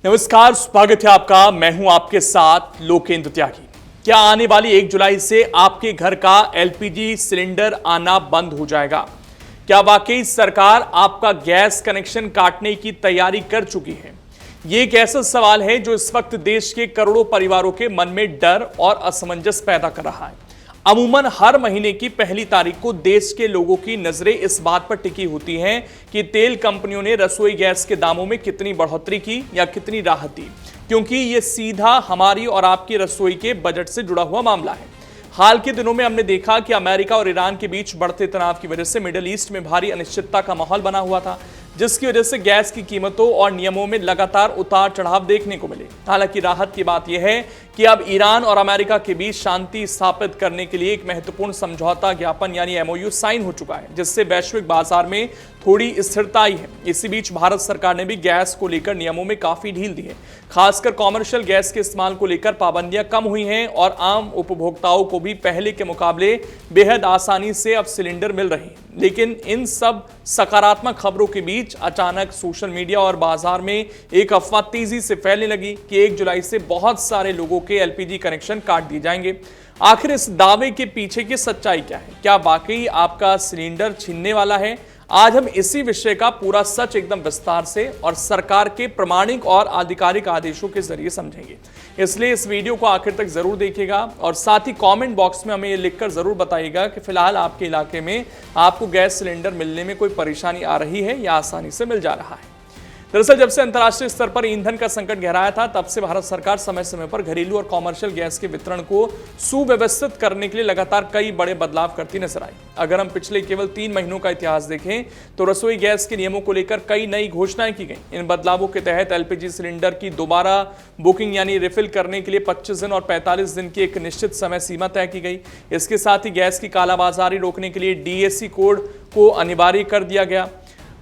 नमस्कार, स्वागत है आपका। मैं हूं आपके साथ लोकेंद्र त्यागी। क्या आने वाली 1 जुलाई से आपके घर का एलपीजी सिलेंडर आना बंद हो जाएगा? क्या वाकई सरकार आपका गैस कनेक्शन काटने की तैयारी कर चुकी है? ये एक ऐसा सवाल है जो इस वक्त देश के करोड़ों परिवारों के मन में डर और असमंजस पैदा कर रहा है। अमूमन हर महीने की पहली तारीख को देश के लोगों की नजरें इस बात पर टिकी होती हैं कि तेल कंपनियों ने रसोई गैस के दामों में कितनी बढ़ोतरी की या कितनी राहत दी, क्योंकि यह सीधा हमारी और आपकी रसोई के बजट से जुड़ा हुआ मामला है। हाल के दिनों में हमने देखा कि अमेरिका और ईरान के बीच बढ़ते तनाव की वजह से मिडिल ईस्ट में भारी अनिश्चितता का माहौल बना हुआ था, जिसकी वजह से गैस की कीमतों और नियमों में लगातार उतार चढ़ाव देखने को मिले। हालांकि राहत की बात यह है कि अब ईरान और अमेरिका के बीच शांति स्थापित करने के लिए एक महत्वपूर्ण समझौता ज्ञापन यानी एमओयू साइन हो चुका है, जिससे वैश्विक बाजार में थोड़ी स्थिरता आई है। इसी बीच भारत सरकार ने भी गैस को लेकर नियमों में काफी ढील दी है। खासकर कॉमर्शियल गैस के इस्तेमाल को लेकर पाबंदियां कम हुई हैं और आम उपभोक्ताओं को भी पहले के मुकाबले बेहद आसानी से अब सिलेंडर मिल रहे हैं। लेकिन इन सब सकारात्मक खबरों के बीच अचानक सोशल मीडिया और बाजार में एक अफवाह तेजी से फैलने लगी कि 1 जुलाई से बहुत सारे लोगों के एलपीजी कनेक्शन काट दिए जाएंगे। आखिर इस दावे के पीछे की सच्चाई क्या है? क्या वाकई आपका सिलेंडर छीनने वाला है? आज हम इसी विषय का पूरा सच एकदम विस्तार से और सरकार के प्रमाणिक और आधिकारिक आदेशों के जरिए समझेंगे। इसलिए इस वीडियो को आखिर तक जरूर देखिएगा और साथ ही कमेंट बॉक्स में हमें ये लिखकर जरूर बताइएगा कि फिलहाल आपके इलाके में आपको गैस सिलेंडर मिलने में कोई परेशानी आ रही है या आसानी से मिल जा रहा है। दरअसल जब से अंतर्राष्ट्रीय स्तर पर ईंधन का संकट गहराया था, तब से भारत सरकार समय समय पर घरेलू और कॉमर्शियल गैस के वितरण को सुव्यवस्थित करने के लिए लगातार कई बड़े बदलाव करती नजर आई। अगर हम पिछले केवल 3 महीनों का इतिहास देखें तो रसोई गैस के नियमों को लेकर कई नई घोषणाएं की गई। इन बदलावों के तहत एलपीजी सिलेंडर की दोबारा बुकिंग यानी रिफिल करने के लिए 25 दिन और 45 दिन की एक निश्चित समय सीमा तय की गई। इसके साथ ही गैस की कालाबाजारी रोकने के लिए डीएसी कोड को अनिवार्य कर दिया गया।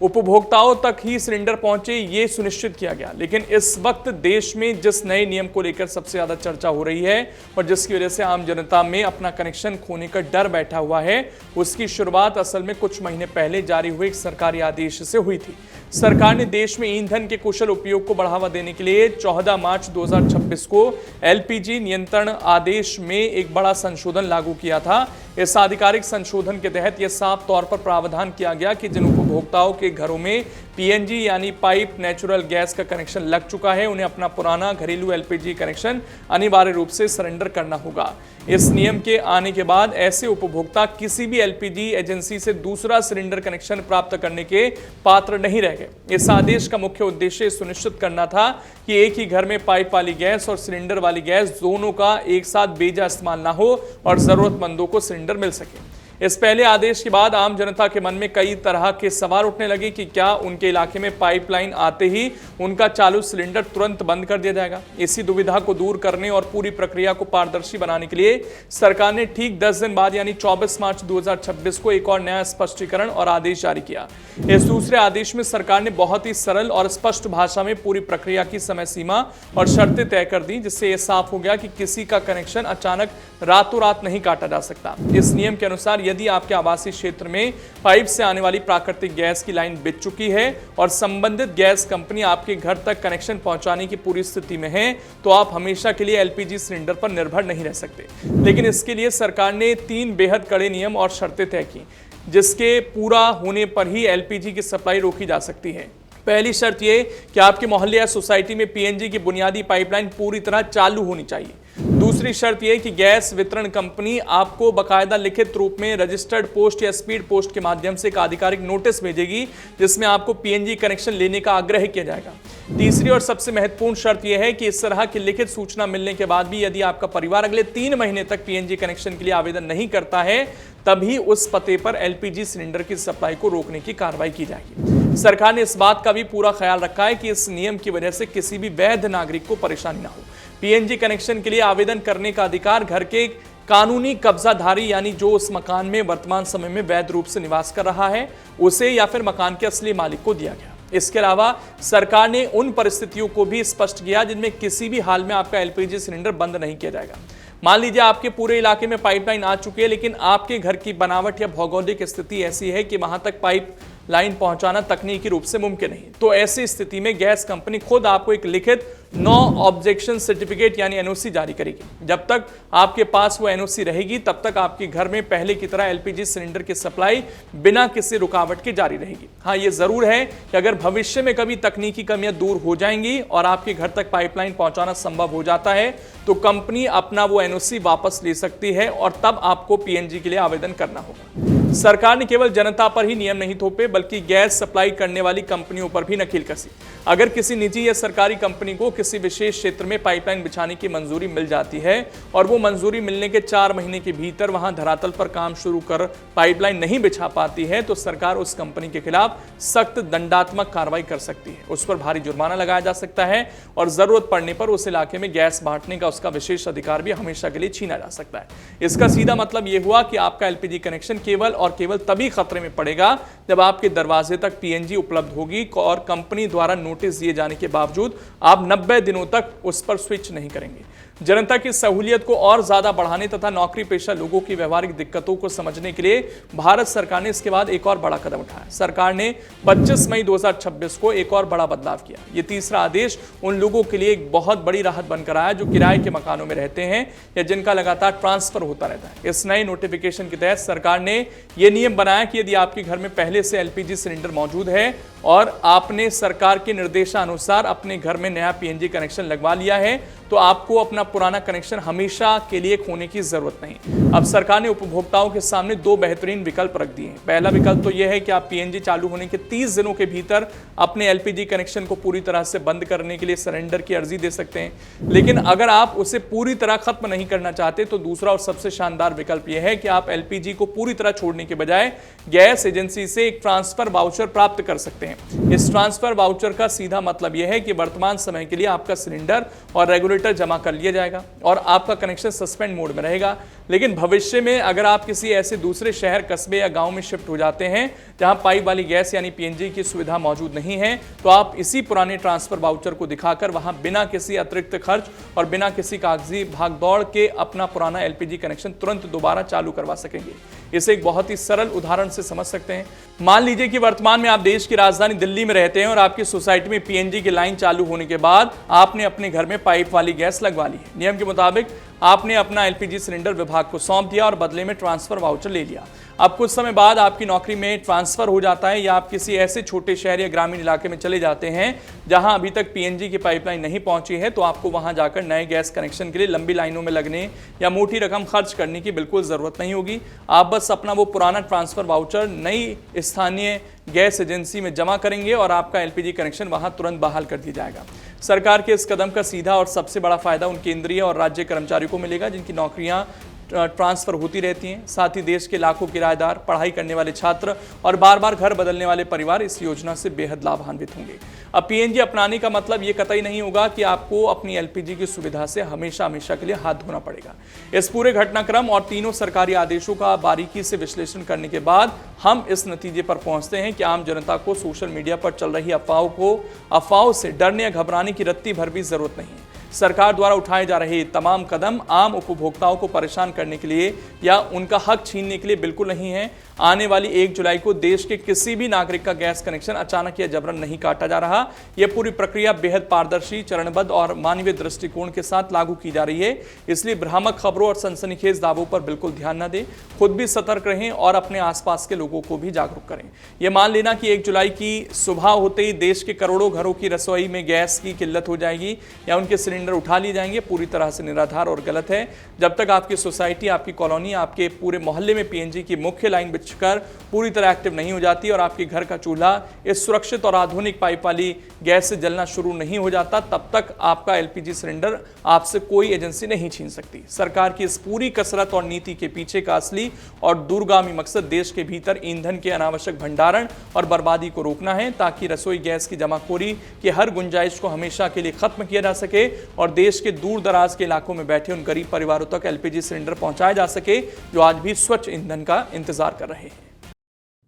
उपभोक्ताओं तक ही सिलेंडर पहुंचे, ये सुनिश्चित किया गया। लेकिन इस वक्त देश में जिस नए नियम को लेकर सबसे ज्यादा चर्चा हो रही है और जिसकी वजह से आम जनता में अपना कनेक्शन खोने का डर बैठा हुआ है, उसकी शुरुआत असल में कुछ महीने पहले जारी हुए एक सरकारी आदेश से हुई थी। सरकार ने देश में ईंधन के कुशल उपयोग को बढ़ावा देने के लिए 14 मार्च 2026 को एलपीजी नियंत्रण आदेश में एक बड़ा संशोधन लागू किया था। इस आधिकारिक संशोधन के तहत यह साफ तौर पर प्रावधान किया गया कि जिन उपभोक्ताओं के घरों में पीएनजी यानी पाइप नेचुरल गैस का कनेक्शन लग चुका है, उन्हें अपना पुराना घरेलू एलपीजी कनेक्शन अनिवार्य रूप से सरेंडर करना होगा। इस नियम के आने के बाद ऐसे उपभोक्ता किसी भी एलपीजी एजेंसी से दूसरा सिलेंडर कनेक्शन प्राप्त करने के पात्र नहीं रह गए। इस आदेश का मुख्य उद्देश्य सुनिश्चित करना था कि एक ही घर में पाइप वाली गैस और सिलेंडर वाली गैस दोनों का एक साथ बेजा इस्तेमाल ना हो और जरूरतमंदों को सिलेंडर मिल सके। इस पहले आदेश के बाद आम जनता के मन में कई तरह के सवाल उठने लगे कि क्या उनके इलाके में पाइपलाइन आते ही उनका चालू सिलेंडर तुरंत बंद कर दिया जाएगा। इसी दुविधा को दूर करने और पूरी प्रक्रिया को पारदर्शी बनाने के लिए सरकार ने ठीक 10 दिन बाद यानी 24 मार्च 2026 को एक और नया स्पष्टीकरण और आदेश जारी किया। इस दूसरे आदेश में सरकार ने बहुत ही सरल और स्पष्ट भाषा में पूरी प्रक्रिया की समय सीमा और शर्तें तय कर दी, जिससे यह साफ हो गया कि किसी का कनेक्शन अचानक रातों रात नहीं काटा जा सकता। इस नियम के अनुसार यदि आपके आवासीय क्षेत्र में पाइप से आने वाली प्राकृतिक गैस की लाइन बिछ चुकी है और संबंधित गैस कंपनी आपके घर तक कनेक्शन पहुंचाने की पूरी स्थिति में है, तो आप हमेशा के लिए एलपीजी सिलेंडर पर निर्भर नहीं रह सकते। लेकिन इसके लिए सरकार ने 3 बेहद कड़े नियम और शर्तें तय की, जिसके पूरा होने पर ही एलपीजी की सप्लाई रोकी जा सकती है। पहली शर्त यह कि आपके मोहल्ले या सोसाइटी में पीएनजी की बुनियादी पाइपलाइन पूरी तरह चालू होनी चाहिए। दूसरी शर्त यह कि गैस वितरण कंपनी आपको बाकायदा लिखित रूप में रजिस्टर्ड पोस्ट या स्पीड पोस्ट के माध्यम से एक आधिकारिक नोटिस भेजेगी, जिसमें आपको पीएनजी कनेक्शन लेने का आग्रह किया जाएगा। तीसरी और सबसे महत्वपूर्ण शर्त यह है कि इस तरह की लिखित सूचना मिलने के बाद भी यदि आपका परिवार अगले 3 महीने तक पीएनजी कनेक्शन के लिए आवेदन नहीं करता है, तभी उस पते पर एलपीजी सिलेंडर की सप्लाई को रोकने की कार्रवाई की जाएगी। सरकार ने इस बात का भी पूरा ख्याल रखा है कि इस नियम की वजह से किसी भी वैध नागरिक को परेशानी ना हो। पीएनजी कनेक्शन के लिए आवेदन करने का अधिकार घर के कानूनी कब्जाधारी यानी जो उस मकान में वर्तमान समय में वैध रूप से निवास कर रहा है, उसे या फिर मकान के असली मालिक को दिया गया। इसके अलावा सरकार ने उन परिस्थितियों को भी स्पष्ट किया जिनमें किसी भी हाल में आपका एलपीजी सिलेंडर बंद नहीं किया जाएगा। मान लीजिए आपके पूरे इलाके में पाइपलाइन आ चुकी है, लेकिन आपके घर की बनावट या भौगोलिक स्थिति ऐसी है कि वहां तक पाइप लाइन पहुंचाना तकनीकी रूप से मुमकिन नहीं। तो ऐसी स्थिति में गैस कंपनी खुद आपको एक लिखित नो ऑब्जेक्शन सर्टिफिकेट यानी एनओसी जारी करेगी। जब तक आपके पास वो एनओसी रहेगी तब तक आपके घर में पहले की तरह एलपीजी सिलेंडर की सप्लाई बिना किसी रुकावट के जारी रहेगी। हाँ, ये जरूर है कि अगर भविष्य में कभी तकनीकी कमियां दूर हो जाएंगी और आपके घर तक पाइपलाइन पहुंचाना संभव हो जाता है तो कंपनी अपना वो एनओसी वापस ले सकती है और तब आपको पीएनजी के लिए आवेदन करना होगा। सरकार ने केवल जनता पर ही नियम नहीं थोपे बल्कि गैस सप्लाई करने वाली कंपनियों पर भी नकेल कसी। अगर किसी निजी या सरकारी कंपनी को किसी विशेष क्षेत्र में पाइपलाइन बिछाने की मंजूरी मिल जाती है और वो मंजूरी मिलने के 4 महीने के भीतर वहां धरातल पर काम शुरू कर पाइपलाइन नहीं बिछा पाती है तो सरकार उस कंपनी के खिलाफ सख्त दंडात्मक कार्रवाई कर सकती है। उस पर भारी जुर्माना लगाया जा सकता है और जरूरत पड़ने पर उस इलाके में गैस बांटने का उसका विशेष अधिकार भी हमेशा के लिए छीना जा सकता है। इसका सीधा मतलब यह हुआ कि आपका एलपीजी कनेक्शन केवल और केवल तभी खतरे में पड़ेगा जब आपके दरवाजे तक पीएनजी उपलब्ध होगी और कंपनी द्वारा नोटिस दिए जाने के बावजूद आप 90 दिनों तक उस पर स्विच नहीं करेंगे। जनता की सहूलियत को और ज्यादा बढ़ाने तथा नौकरी पेशा लोगों की व्यवहारिक दिक्कतों को समझने के लिए भारत सरकार ने इसके बाद एक और बड़ा कदम उठाया। सरकार ने 25 मई 2026 को एक और बड़ा बदलाव किया। ये तीसरा आदेश उन लोगों के लिए एक बहुत बड़ी राहत बनकर आया जो किराए के मकानों में रहते हैं या जिनका लगातार ट्रांसफर होता रहता है। इस नए नोटिफिकेशन के तहत सरकार ने यह नियम बनाया कि यदि आपके घर में पहले से एलपीजी सिलेंडर मौजूद है और आपने सरकार के निर्देशानुसार अपने घर में नया पीएनजी कनेक्शन लगवा लिया है तो आपको अपना पुराना कनेक्शन हमेशा के लिए खोने की जरूरत नहीं। अब सरकार ने उपभोक्ताओं के सामने 2 बेहतरीन विकल्प रख दिए हैं। पहला विकल्प तो यह है कि आप पीएनजी चालू होने के 30 दिनों के भीतर अपने एलपीजी कनेक्शन को पूरी तरह से बंद करने के लिए सरेंडर की अर्जी दे सकते हैं। लेकिन अगर आप उसे पूरी तरह खत्म नहीं करना चाहते तो दूसरा और सबसे शानदार विकल्प यह है कि आप एलपीजी को पूरी तरह छोड़ने के बजाय गैस एजेंसी से एक ट्रांसफर वाउचर प्राप्त कर सकते हैं। इस ट्रांसफर वाउचर का सीधा मतलब यह है कि वर्तमान समय के लिए आपका सिलेंडर और रेगुलेटर जमा कर लिया जाएगा और आपका कनेक्शन सस्पेंड मोड में रहेगा। लेकिन भविष्य में अगर आप किसी ऐसे दूसरे शहर, कस्बे या गांव में शिफ्ट हो जाते हैं जहां पाइप वाली गैस यानी पीएनजी की सुविधा मौजूद नहीं है तो आप इसी पुराने ट्रांसफर वाउचर को दिखाकर वहां बिना किसी अतिरिक्त खर्च और बिना किसी कागजी भागदौड़ के अपना पुराना एलपीजी कनेक्शन तुरंत दोबारा चालू करवा सकेंगे। इसे एक बहुत ही सरल उदाहरण से समझ सकते हैं। मान लीजिए कि वर्तमान में आप देश की राजधानी दिल्ली में रहते हैं और आपकी सोसाइटी में पीएनजी की लाइन चालू होने के बाद आपने अपने घर में पाइप वाली गैस लगवा ली है। नियम के मुताबिक आपने अपना एलपीजी सिलेंडर विभाग को सौंप दिया और बदले में ट्रांसफर वाउचर ले लिया। अब कुछ समय बाद आपकी नौकरी में ट्रांसफर हो जाता है या आप किसी ऐसे छोटे शहर या ग्रामीण इलाके में चले जाते हैं जहां अभी तक पीएनजी की पाइपलाइन नहीं पहुंची है तो आपको वहां जाकर नए गैस कनेक्शन के लिए लंबी लाइनों में लगने या मोटी रकम खर्च करने की बिल्कुल जरूरत नहीं होगी। आप बस अपना वो पुराना ट्रांसफर वाउचर नई स्थानीय गैस एजेंसी में जमा करेंगे और आपका एलपीजी कनेक्शन वहां तुरंत बहाल कर दिया जाएगा। सरकार के इस कदम का सीधा और सबसे बड़ा फायदा उन केंद्रीय और राज्य कर्मचारियों को मिलेगा जिनकी नौकरियां ट्रांसफर होती रहती हैं। साथ ही देश के लाखों किराएदार, पढ़ाई करने वाले छात्र और बार बार घर बदलने वाले परिवार इस योजना से बेहद लाभान्वित होंगे। अब पीएनजी अपनाने का मतलब ये कतई नहीं होगा कि आपको अपनी एलपीजी की सुविधा से हमेशा हमेशा के लिए हाथ धोना पड़ेगा। इस पूरे घटनाक्रम और तीनों सरकारी आदेशों का बारीकी से विश्लेषण करने के बाद हम इस नतीजे पर पहुंचते हैं कि आम जनता को सोशल मीडिया पर चल रही अफवाहों से डरने या घबराने की रत्ती भर भी जरूरत नहीं है। सरकार द्वारा उठाए जा रहे तमाम कदम आम उपभोक्ताओं को परेशान करने के लिए या उनका हक छीनने के लिए बिल्कुल नहीं है। आने वाली 1 जुलाई को देश के किसी भी नागरिक का गैस कनेक्शन अचानक या जबरन नहीं काटा जा रहा। यह पूरी प्रक्रिया बेहद पारदर्शी, चरणबद्ध और मानवीय दृष्टिकोण के साथ लागू की जा रही है। इसलिए भ्रामक खबरों और सनसनीखेज दावों पर बिल्कुल ध्यान न दें। खुद भी सतर्क रहें और अपने आसपास के लोगों को भी जागरूक करें। यह मान लेना कि 1 जुलाई की सुबह होते ही देश के करोड़ों घरों की रसोई में गैस की किल्लत हो जाएगी या उनके सिलेंडर उठा लिए जाएंगे पूरी तरह से निराधार और गलत है। जब तक आपकी सोसाइटी, आपकी कॉलोनी, आपके पूरे मोहल्ले में पीएनजी की मुख्य लाइन बिछकर पूरी तरह एक्टिव नहीं हो जाती और आपके घर का चूल्हा इस सुरक्षित और आधुनिक पाइप वाली गैस से जलना शुरू नहीं हो जाता, तब तक आपका एलपीजी सिलेंडर आपसे कोई एजेंसी नहीं छीन सकती। सरकार की इस पूरी कसरत और नीति के पीछे का असली और दूरगामी मकसद देश के भीतर ईंधन के अनावश्यक भंडारण और बर्बादी को रोकना है ताकि रसोई गैस की जमाखोरी की हर गुंजाइश को हमेशा के लिए खत्म किया जा सके और देश के दूर दराज के इलाकों में बैठे उन गरीब परिवारों तक एलपीजी सिलेंडर पहुंचाया जा सके जो आज भी स्वच्छ ईंधन का इंतजार कर रहे हैं।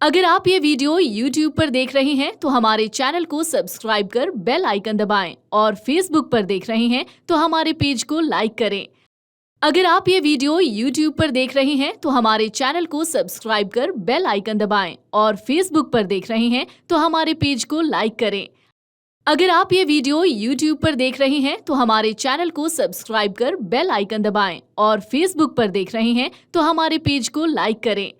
अगर आप ये वीडियो YouTube पर देख रहे हैं तो हमारे चैनल को सब्सक्राइब कर बेल आइकन दबाएं और Facebook पर देख रहे हैं तो हमारे पेज को लाइक करें। अगर आप ये वीडियो YouTube पर देख रहे हैं तो हमारे चैनल को सब्सक्राइब कर बेल आइकन दबाएं और Facebook पर देख रहे हैं तो हमारे पेज को लाइक करें। अगर आप ये वीडियो YouTube पर देख रहे हैं तो हमारे चैनल को सब्सक्राइब कर बेल आइकन दबाएं और Facebook पर देख रहे हैं तो हमारे पेज को लाइक करें।